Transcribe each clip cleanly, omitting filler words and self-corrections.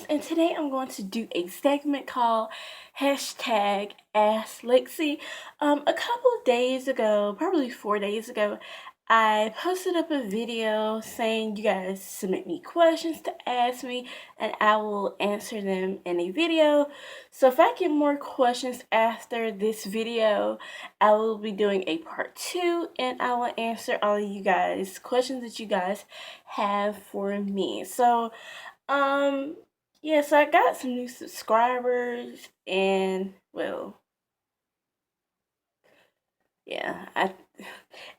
and today I'm going to do a segment called hashtag Ask Lexi. A couple of days ago, probably 4 days ago, I posted up a video saying you guys submit me questions to ask me and I will answer them in a video. So if I get more questions after this video, I will be doing a part 2 and I will answer all of you guys questions that you guys have for me. So um, yeah, so I got some new subscribers and well, yeah, I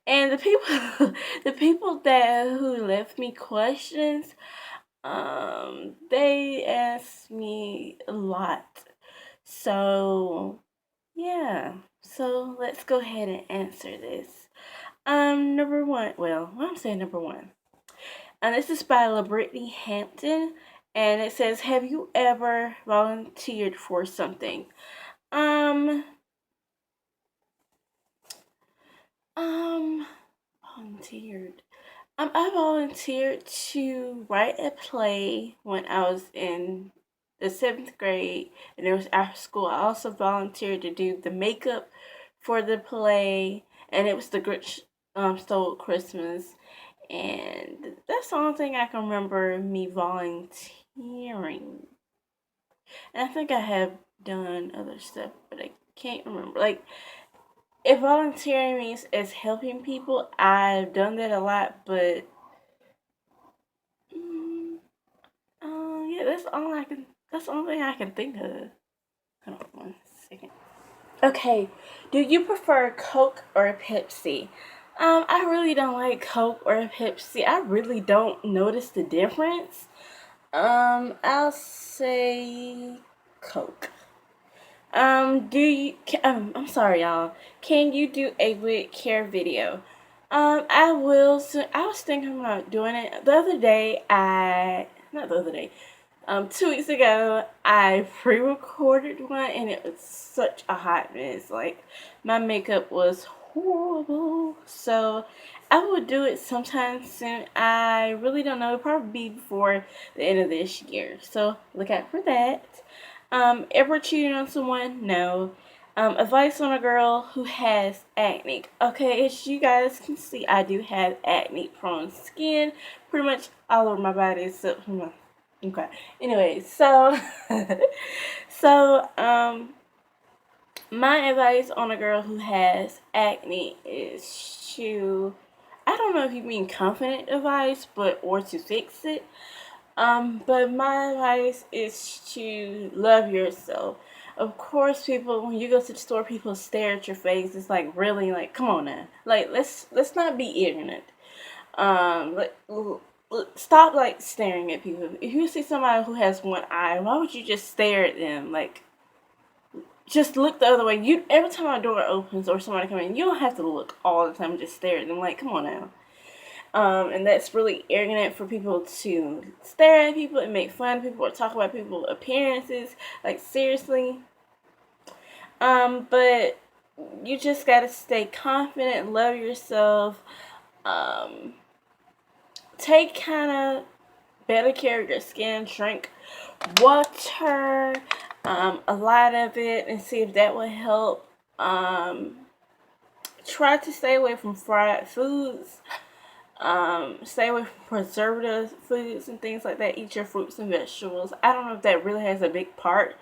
and the people the people that who left me questions, they asked me a lot. So yeah, so let's go ahead and answer this. Number one, well, I'm saying number one. And this is by LaBrittany Hampton, and it says, "Have you ever volunteered for something?" Um, volunteered. I volunteered to write a play when I was in the 7th grade, and it was after school. I also volunteered to do the makeup for the play, and it was the Grinch Stole Christmas. And that's the only thing I can remember me volunteering. And I think I have done other stuff, but I can't remember. Like, if volunteering means as helping people, I've done that a lot, but yeah, that's all I can. That's the only thing I can think of. Hold on 1 second. Okay, do you prefer Coke or Pepsi? I really don't like Coke or Pepsi. I really don't notice the difference. I'll say Coke. I'm sorry, y'all. Can you do a wig care video? I will. So I was thinking about doing it the other day. Not the other day. 2 weeks ago, I pre-recorded one, and it was such a hot mess. Like, my makeup was horrible. So I will do it sometime soon. I really don't know. It'll probably be before the end of this year. So look out for that. Ever cheated on someone? No. Advice on a girl who has acne. Okay, as you guys can see, I do have acne-prone skin. Pretty much all over my body except for my... Okay. Anyway, so... my advice on a girl who has acne is to... I don't know if you mean confident advice, or to fix it. But my advice is to love yourself. Of course, people, when you go to the store, people stare at your face. It's like, really, like, come on now. Like, let's not be ignorant. Like, stop like staring at people. If you see somebody who has one eye, why would you just stare at them? Like, just look the other way. You every time a door opens or somebody comes in, you don't have to look all the time. Just stare at them. Like, come on now. And that's really arrogant for people to stare at people and make fun of people or talk about people's appearances. Like, seriously. But you just gotta stay confident, love yourself. Take kind of better care of your skin. Drink water, a lot of it, and see if that will help. Try to stay away from fried foods. Stay away from preservative foods and things like that. Eat your fruits and vegetables. I don't know if that really has a big part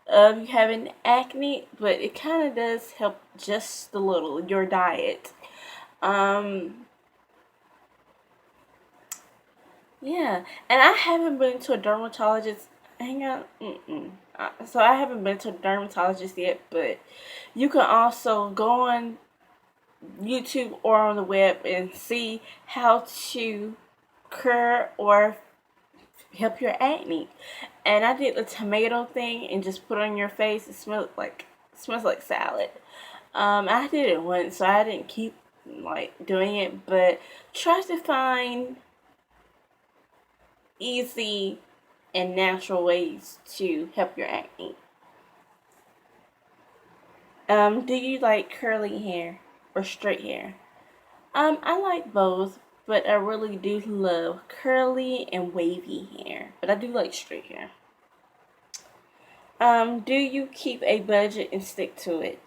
of you having acne, but it kind of does help just a little, your diet. Yeah, and I haven't been to a dermatologist. Hang on, so I haven't been to a dermatologist yet, but you can also go on YouTube or on the web and see how to cure or help your acne. And I did the tomato thing and just put it on your face. It smells like salad. I did it once, so I didn't keep like doing it, but try to find easy and natural ways to help your acne. Do you like curly hair or straight hair? I like both, but I really do love curly and wavy hair. But I do like straight hair. Do you keep a budget and stick to it?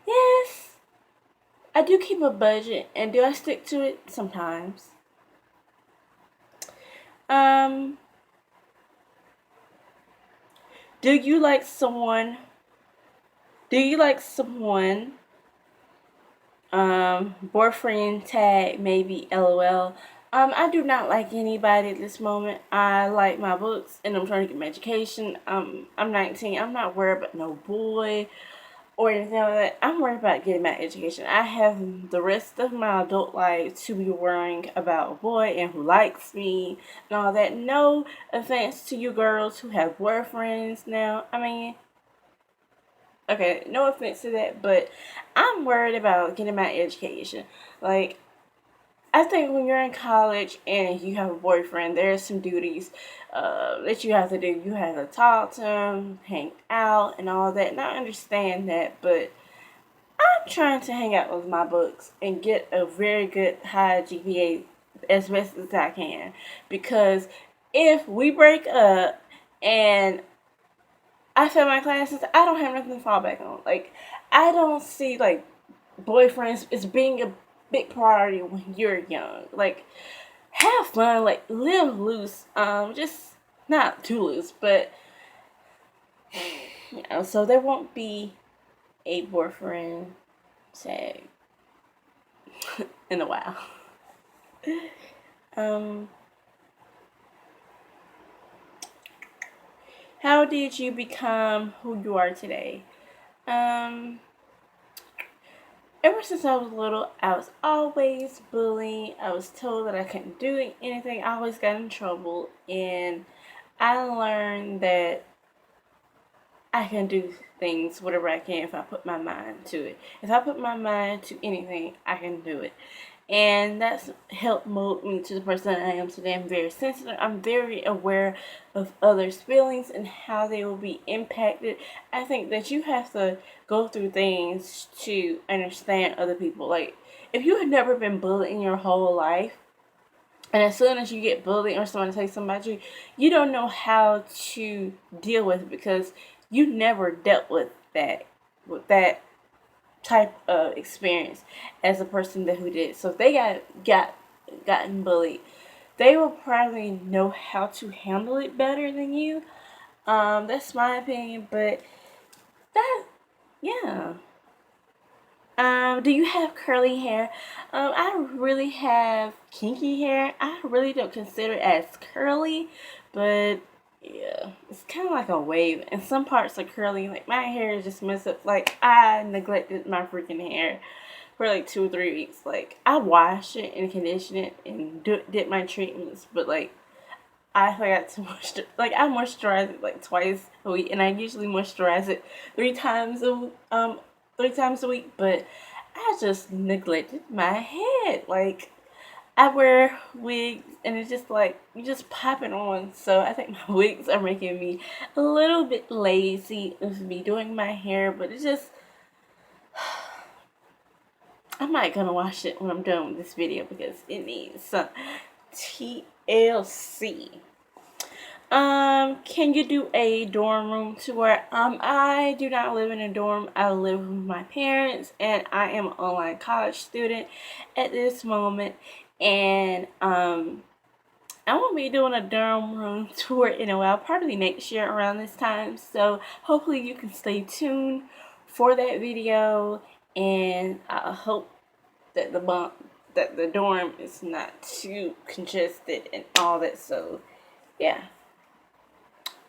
Yes, I do keep a budget, and do I stick to it? Sometimes. Um, do you like someone? Do you like someone? Boyfriend tag maybe LOL. I do not like anybody at this moment. I like my books and I'm trying to get my education. I'm 19. I'm not worried about no boy or anything like that. I'm worried about getting my education. I have the rest of my adult life to be worrying about a boy and who likes me and all that. No offense to you girls who have boyfriends now. I mean, okay, no offense to that, but I'm worried about getting my education. Like, I think when you're in college and you have a boyfriend, there are some duties that you have to do. You have to talk to him, hang out, and all that. And I understand that, but I'm trying to hang out with my books and get a very good high GPA as best as I can. Because if we break up and I fail my classes, I don't have nothing to fall back on. Like, I don't see, like, boyfriends as being a big priority when you're young. Like, have fun, like, live loose. Just not too loose, but, so there won't be a boyfriend tag in a while. Um, how did you become who you are today? Um, Ever since I was little, I was always bullied. I was told that I couldn't do anything. I always got in trouble. And I learned that I can do things whatever I can if I put my mind to it. If I put my mind to anything, I can do it. And that's helped mold me to the person I am today. I'm very sensitive. I'm very aware of others' feelings and how they will be impacted. I think that you have to go through things to understand other people. Like, if you had never been bullied in your whole life, and as soon as you get bullied or someone says something about you, you don't know how to deal with it because you never dealt with that type of experience as a person who did. So if they gotten bullied, they will probably know how to handle it better than you. That's my opinion, but that yeah. Do you have curly hair? I really have kinky hair. I really don't consider it as curly, but yeah, it's kind of like a wave. And some parts are curly. Like my hair is just messed up. Like I neglected my freaking hair for like 2 or 3 weeks. Like I wash it and condition it and did my treatments, but like I forgot to moisturize. Like I moisturize it like twice a week, and I usually moisturize it 3 times a week. But I just neglected my head. Like I wear wigs, and it's just like you just pop it on. So I think my wigs are making me a little bit lazy of me doing my hair, but it's just I'm not gonna wash it when I'm done with this video because it needs some TLC. Can you do a dorm room tour? I do not live in a dorm. I live with my parents, and I am an online college student at this moment. And I won't be doing a dorm room tour in a while, probably next year around this time. So hopefully you can stay tuned for that video, and I hope that the dorm is not too congested and all that. So yeah.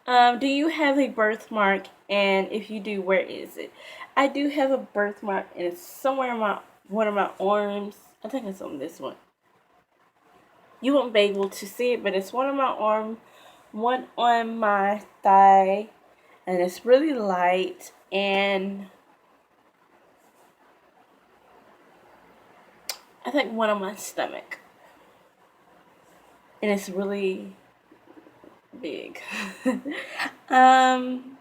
Do you have a birthmark? And if you do, where is it? I do have a birthmark, and it's somewhere in one of my arms. I think it's on this one. You won't be able to see it, but it's one on my arm, one on my thigh, and it's really light. And I think one on my stomach, and it's really big. um.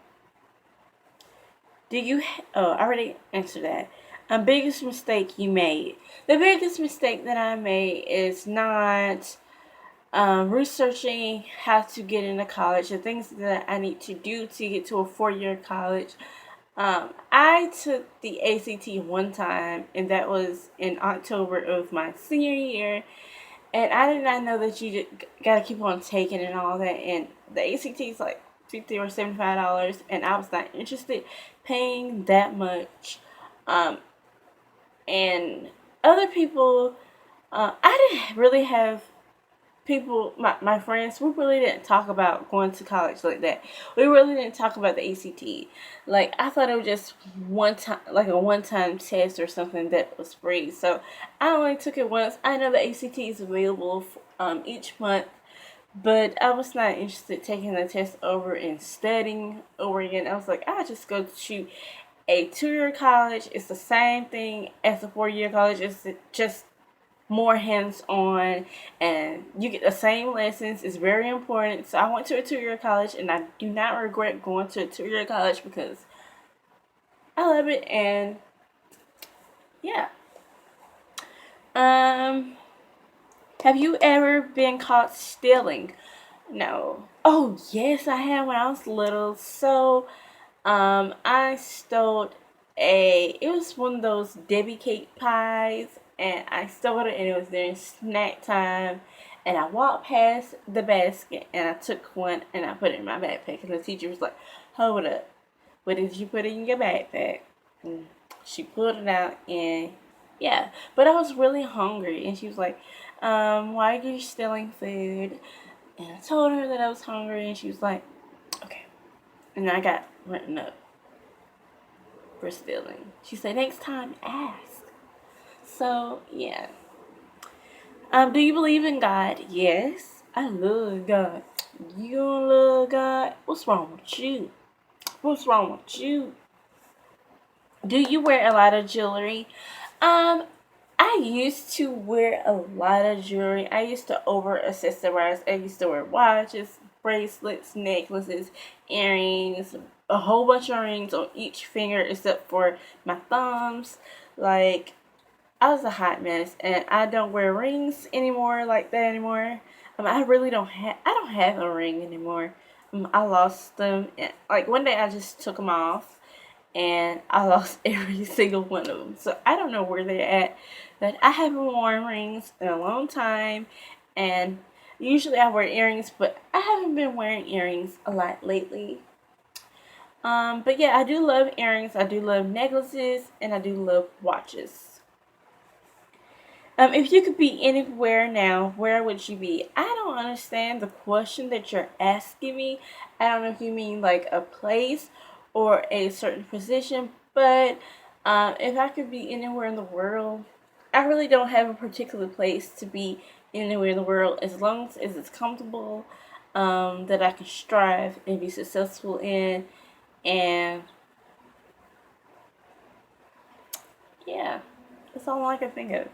Do you? Oh, I already answered that. Biggest mistake you made. The biggest mistake that I made is not researching how to get into college, the things that I need to do to get to a 4-year college. I took the ACT one time, and that was in October of my senior year. And I did not know that you gotta keep on taking and all that. And the ACT is like $50 or $75, and I was not interested paying that much. Um, and other people, I didn't really have people, my friends, we really didn't talk about going to college like that. We really didn't talk about the ACT. Like, I thought it was just one time, like a one-time test or something that was free. So I only took it once. I know the ACT is available each month, but I was not interested in taking the test over and studying over again. I was like, I just go to a 2-year college. It's the same thing as a 4-year college. It's just more hands-on, and you get the same lessons. It's very important. So I went to a 2-year college, and I do not regret going to a 2-year college because I love it. And yeah. Have you ever been caught stealing? No. Oh yes, I have when I was little. So I stole it was one of those Debbie cake pies, and I stole it, and it was during snack time, and I walked past the basket, and I took one, and I put it in my backpack, and the teacher was like, hold up, what did you put in your backpack? And she pulled it out, and yeah, but I was really hungry, and she was like, why are you stealing food? And I told her that I was hungry, and she was like, okay, and I got written up for stealing. She said, next time, ask. So, yeah. Do you believe in God? Yes. I love God. You don't love God? What's wrong with you? What's wrong with you? Do you wear a lot of jewelry? Um, I used to wear a lot of jewelry. I used to over accessorize. I used to wear watches, bracelets, necklaces, earrings, a whole bunch of rings on each finger except for my thumbs. Like, I was a hot mess, and I don't wear rings anymore like that anymore. I really don't have. I don't have a ring anymore. I lost them. Like one day, I just took them off, and I lost every single one of them. So I don't know where they're at. But I haven't worn rings in a long time, and usually I wear earrings, but I haven't been wearing earrings a lot lately. But yeah, I do love earrings. I do love necklaces, and I do love watches. If you could be anywhere now, where would you be? I don't understand the question that you're asking me. I don't know if you mean like a place or a certain position, but if I could be anywhere in the world, I really don't have a particular place to be anywhere in the world as long as it's comfortable, that I can strive and be successful in, and yeah, that's all I can think of.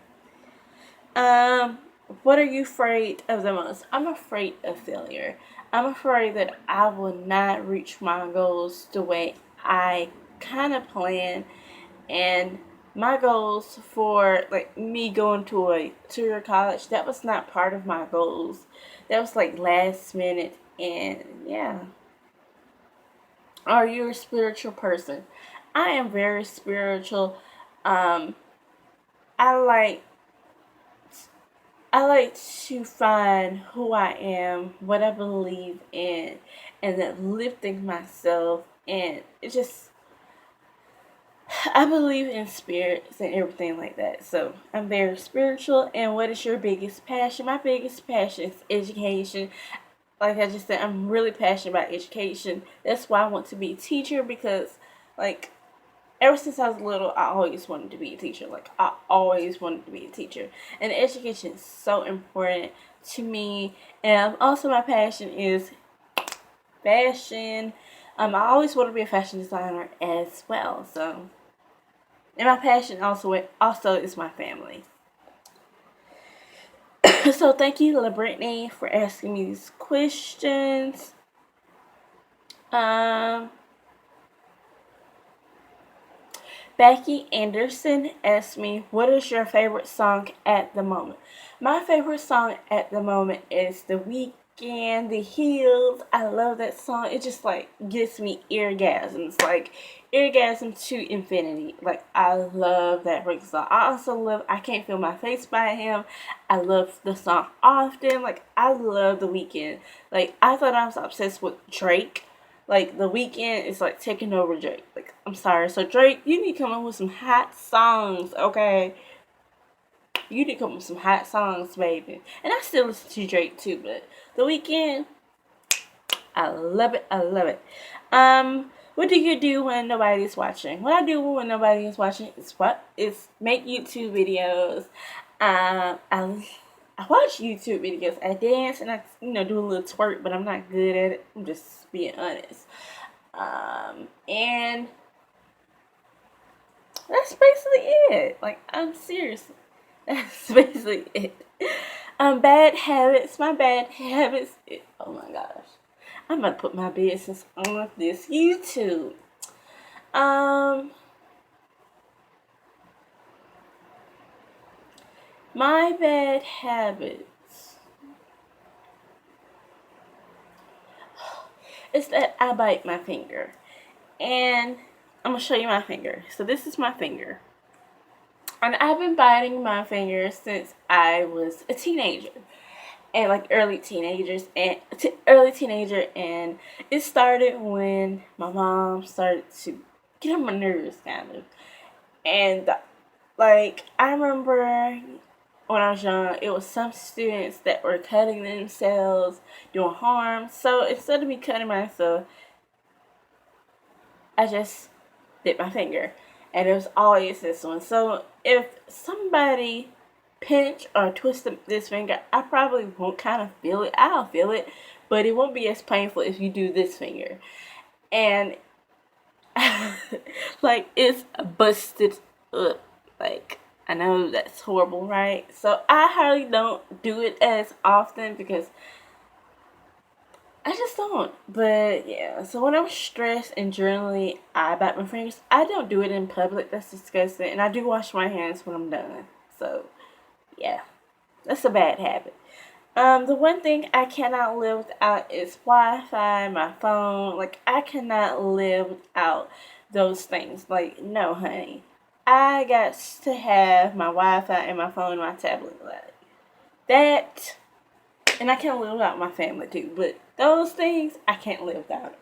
Um, what are you afraid of the most? I'm afraid of failure. I'm afraid that I will not reach my goals the way I kind of plan. And my goals for like me going to a 2-year college, that was not part of my goals. That was like last minute. And yeah. Are you a spiritual person? I am very spiritual. Um, I like I like to find who I am, what I believe in, and then lifting myself. And it just, I believe in spirits and everything like that. So I'm very spiritual. And what is your biggest passion? My biggest passion is education. Like I just said, I'm really passionate about education. That's why I want to be a teacher because, like, ever since I was little, I always wanted to be a teacher. Like, I always wanted to be a teacher. And education is so important to me. And also, my passion is fashion. I always want to be a fashion designer as well. So, and my passion also is my family. So, thank you, Brittany, for asking me these questions. Um, Becky Anderson asked me, what is your favorite song at the moment? My favorite song at the moment is The Weeknd, The Hills. I love that song. It just like gets me eargasms, like eargasm to infinity. Like I love that freaking song. I also love I Can't Feel My Face by him. I love the song Often. Like I love The Weeknd. Like I thought I was obsessed with Drake. Like The Weeknd is like taking over Drake. Like I'm sorry, so Drake, you need to come up with some hot songs, okay? You need to come up with some hot songs, baby. And I still listen to Drake too, but The Weeknd, I love it. I love it. What do you do when nobody's watching? What I do when nobody is watching is make YouTube videos. I watch YouTube videos. I dance and I do a little twerk, but I'm not good at it. I'm just being honest. And that's basically it. Like I'm serious. That's basically it. Bad habits. My bad habits. Oh my gosh. I'm about to put my business on this YouTube. My bad habits is that I bite my finger. And I'm going to show you my finger. So this is my finger. And I've been biting my finger since I was a teenager. And like early teenager, and it started when my mom started to get on my nerves, kind of. And like I remember when I was young, it was some students that were cutting themselves, doing harm. So instead of me cutting myself, I just bit my finger, and it was always this one. So if somebody pinch or twist this finger, I probably won't kind of feel it. I'll feel it, but it won't be as painful if you do this finger. And like it's busted up. Like I know that's horrible, right? So I hardly don't do it as often because I just don't. But yeah, so when I'm stressed and generally I bite my fingers, I don't do it in public. That's disgusting. And I do wash my hands when I'm done. So yeah, that's a bad habit. The one thing I cannot live without is Wi-Fi, my phone. Like, I cannot live without those things. Like, no, honey. I got to have my Wi-Fi and my phone and my tablet. Like, that, and I can't live without my family too. But those things, I can't live without it.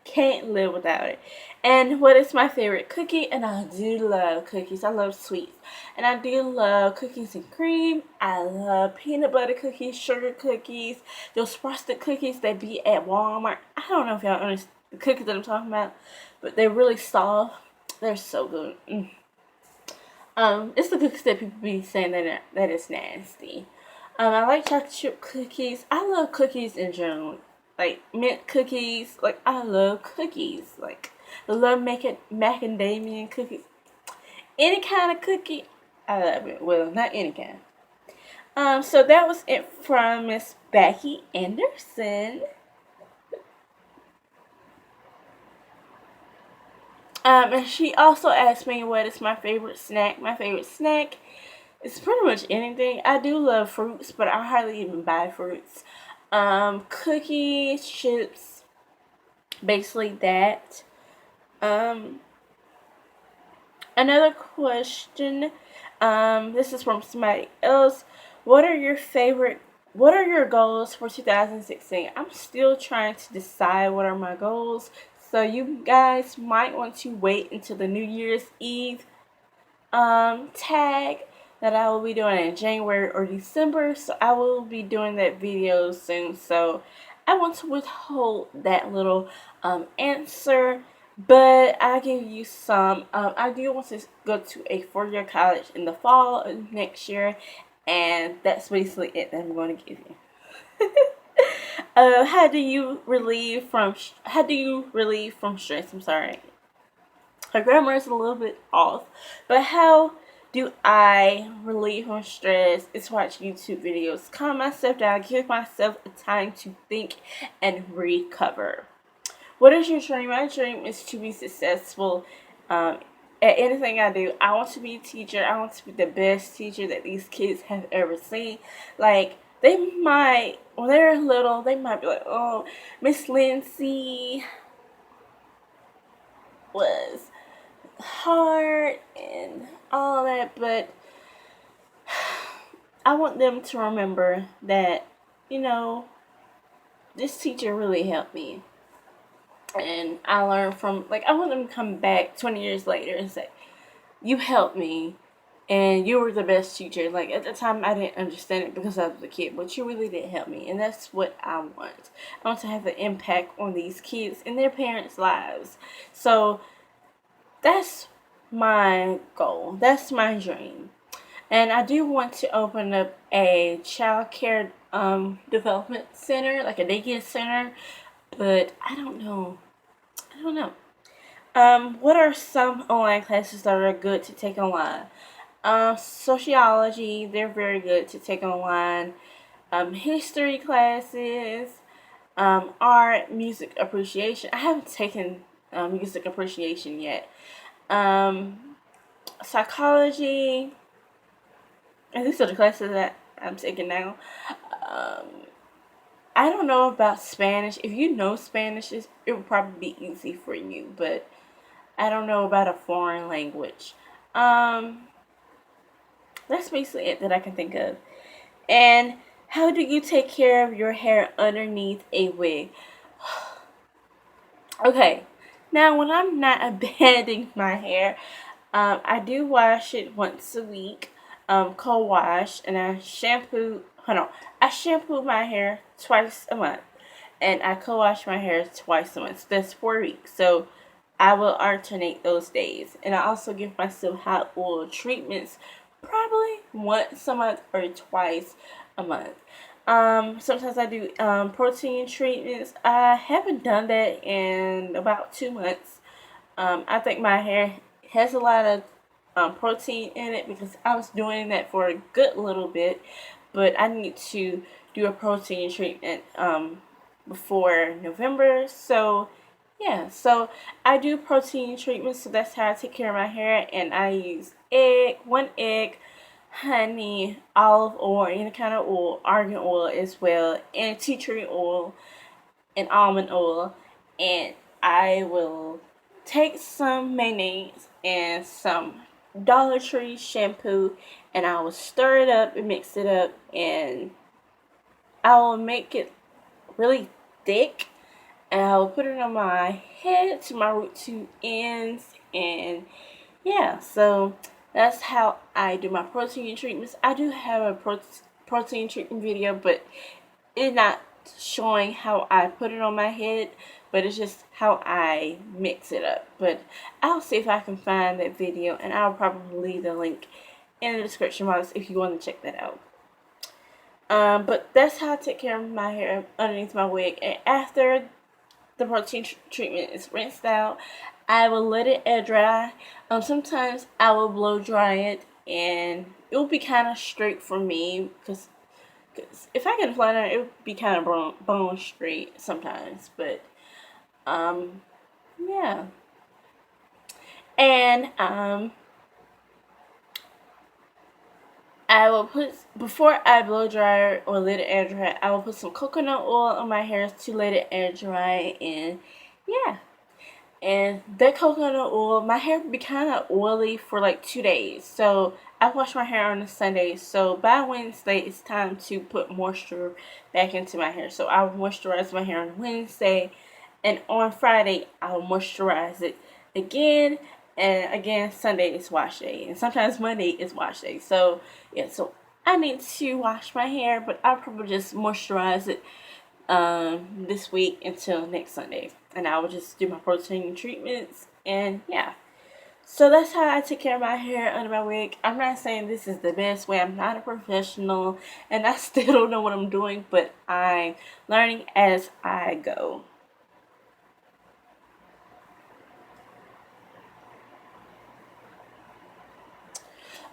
Can't live without it. And what is my favorite cookie? And I do love cookies. I love sweets. And I do love cookies and cream. I love peanut butter cookies, sugar cookies, those frosted cookies that be at Walmart. I don't know if y'all understand the cookies that I'm talking about, but they're really soft. They're so good. It's the cookies that people be saying that is nasty. I like chocolate chip cookies. I love cookies in general. Like mint cookies. Like I love cookies. Like I love making macadamia cookies. Any kind of cookie, I love it. Well, not any kind. So that was it from Miss Becky Anderson. And she also asked me what is my favorite snack. My favorite snack is pretty much anything. I do love fruits, but I hardly even buy fruits. Cookies, chips, basically that. Another question. This is from somebody else. What are your goals for 2016? I'm still trying to decide what are my goals. So you guys might want to wait until the New Year's Eve tag that I will be doing in January or December. So I will be doing that video soon. So I want to withhold that little answer. But I give you some. I do want to go to a 4-year college in the fall of next year, and that's basically it that I'm going to give you. How do you relieve from stress? I'm sorry, her grammar is a little bit off, but how do I relieve from stress? Is watch YouTube videos, calm myself down, give myself a time to think and recover. What is your dream? My dream is to be successful at anything I do, I want to be a teacher. I want to be the best teacher that these kids have ever seen. Like, they might, when they're little, they might be like, oh, Miss Lindsay was hard and all that, but I want them to remember that, you know, this teacher really helped me. And I learned from, like, I want them to come back 20 years later and say, you helped me and you were the best teacher. Like, at the time I didn't understand it because I was a kid, but you really did help me. And that's what I want. I want to have an impact on these kids and their parents' lives. So that's my goal. That's my dream. And I do want to open up a child care development center, like a daycare center, but I don't know. What are some online classes that are good to take online? Sociology, they're very good to take online. History classes, art, music appreciation. I haven't taken music appreciation yet. Psychology, and these are the classes that I'm taking now. I don't know about Spanish. If you know Spanish, it would probably be easy for you, but I don't know about a foreign language. That's basically it that I can think of. And how do you take care of your hair underneath a wig? Okay, now when I'm not abandoning my hair, I do wash it once a week, cold wash, and I shampoo. Hold on, I shampoo my hair twice a month, and I co-wash my hair twice a month. So that's 4 weeks. So I will alternate those days, and I also give myself hot oil treatments, probably once a month or twice a month. Sometimes I do protein treatments. I haven't done that in about 2 months. I think my hair has a lot of protein in it because I was doing that for a good little bit, but I need to do a protein treatment before November. So yeah, so I do protein treatments, so that's how I take care of my hair, and I use one egg, honey, olive oil, any kind of oil, argan oil as well, and tea tree oil and almond oil, and I will take some mayonnaise and some Dollar Tree shampoo, and I will stir it up and mix it up, and I will make it really thick, and I will put it on my head to my root two ends, and yeah, so that's how I do my protein treatments. I do have a protein treatment video, but it's not showing how I put it on my head, but it's just how I mix it up. But I'll see if I can find that video, and I'll probably leave the link in the description box if you want to check that out. But that's how I take care of my hair underneath my wig. And after the protein treatment is rinsed out, I will let it air dry. Sometimes I will blow dry it, and it will be kind of straight for me because if I get a flat iron, it would be kind of bone straight sometimes. But yeah, and I will put, before I blow dry or let it air dry, I will put some coconut oil on my hair to let it air dry, and yeah. And that coconut oil, my hair be kind of oily for like 2 days. So I wash my hair on a Sunday. So by Wednesday, it's time to put moisture back into my hair. So I will moisturize my hair on Wednesday. And on Friday, I'll moisturize it again. And again, Sunday is wash day. And sometimes Monday is wash day. So yeah, so I need to wash my hair, but I'll probably just moisturize it this week until next Sunday, and I will just do my protein treatments, and yeah. So that's how I take care of my hair under my wig. I'm not saying this is the best way. I'm not a professional, and I still don't know what I'm doing, but I'm learning as I go.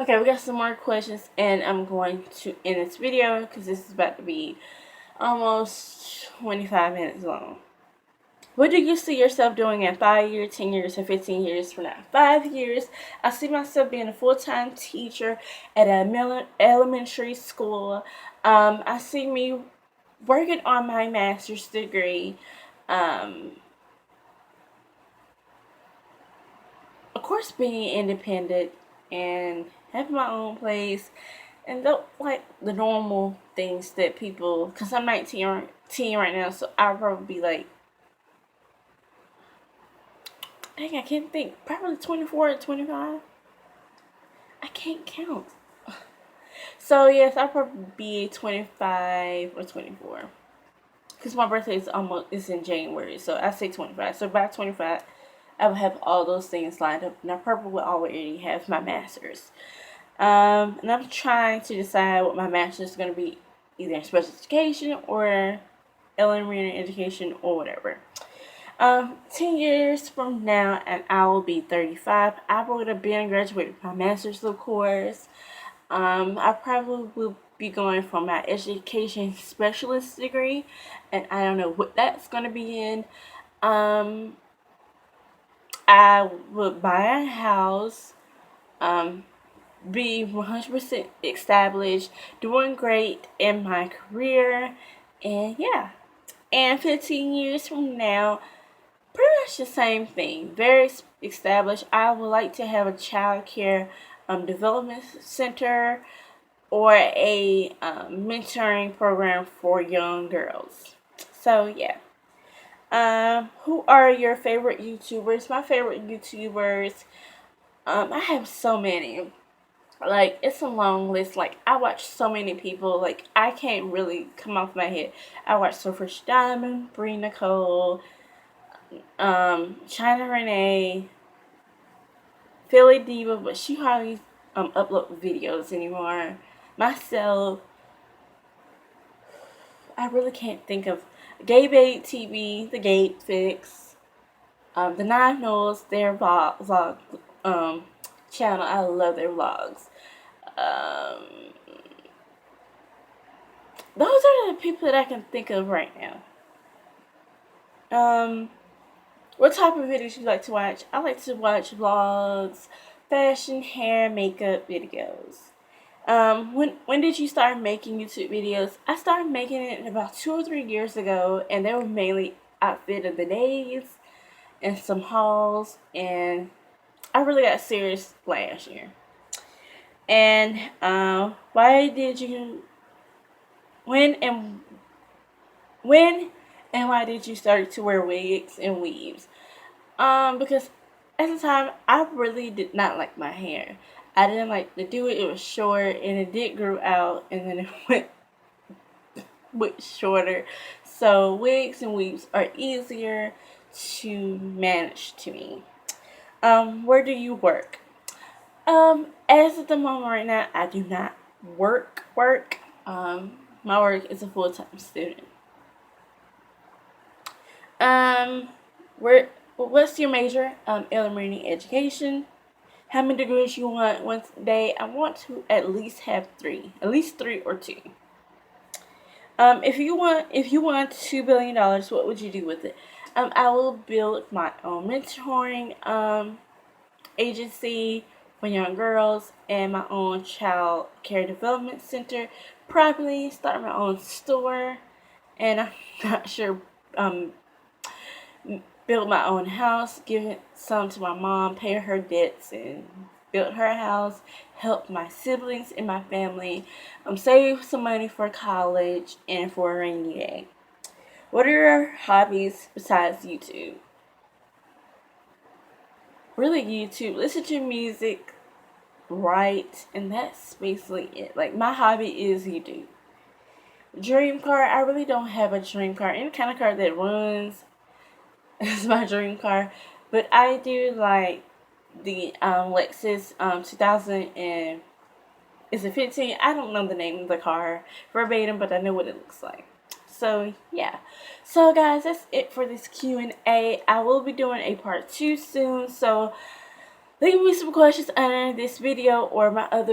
Okay, we got some more questions, and I'm going to end this video because this is about to be almost 25 minutes long. What do you see yourself doing in 5 years, 10 years, and 15 years from now? 5 years, I see myself being a full-time teacher at a elementary school. I see me working on my master's degree. Of course, being independent and having my own place, and like the normal things that people. Cause I'm 19 right now, so I'll probably be like, dang, I can't think. Probably 24 or 25. I can't count. So yes, I'll probably be 25 or 24. Cause my birthday is in January, so I say 25. So by 25, I will have all those things lined up, and I probably will already have my master's. And I'm trying to decide what my master's is going to be, either in special education or elementary education or whatever. 10 years from now, and I will be 35. I would have been graduated with my master's, of course. I probably will be going for my education specialist degree, and I don't know what that's going to be in. I would buy a house, be 100% established, doing great in my career, and yeah. And 15 years from now, pretty much the same thing. Very established. I would like to have a child care development center or a mentoring program for young girls. So yeah. Who are your favorite YouTubers? My favorite YouTubers, I have so many. Like, it's a long list. Like, I watch so many people. Like, I can't really come off my head. I watch Surfish Diamond, Bree Nicole, China Renee, Philly Diva, but she hardly upload videos anymore. Myself, I really can't think of Gay Bait TV, The Gate Fix, the Nine Knows, their vlog channel. I love their vlogs. Those are the people that I can think of right now. What type of videos do you like to watch? I like to watch vlogs, fashion, hair, makeup videos. When did you start making YouTube videos? I started making it about 2 or 3 years ago, and they were mainly outfit of the days and some hauls, and I really got serious last year. And why did you when and why did you start to wear wigs and weaves? Because at the time I really did not like my hair. I didn't like to do it. It was short, and it did grow out, and then it went shorter. So wigs and weaves are easier to manage to me. Where do you work? As of the moment right now, I do not work. My work is a full-time student. What's your major? Elementary education. How many degrees you want one day? I want to at least have 3, at least 3 or 2. If you want $2 billion, what would you do with it? I will build my own mentoring agency for young girls and my own child care development center. Probably start my own store, and I'm not sure. Build my own house, give some to my mom, pay her debts, and build her house, help my siblings and my family, save some money for college and for a rainy day. What are your hobbies besides YouTube? Really, YouTube. Listen to music, write, and that's basically it. Like, my hobby is YouTube. Dream car, I really don't have a dream car. Any kind of car that runs is my dream car. But I do like the Lexus 2000 and is it 15? I don't know the name of the car verbatim, but I know what it looks like. So yeah. So guys, that's it for this Q&A. I will be doing a part 2 soon. So leave me some questions under this video or my other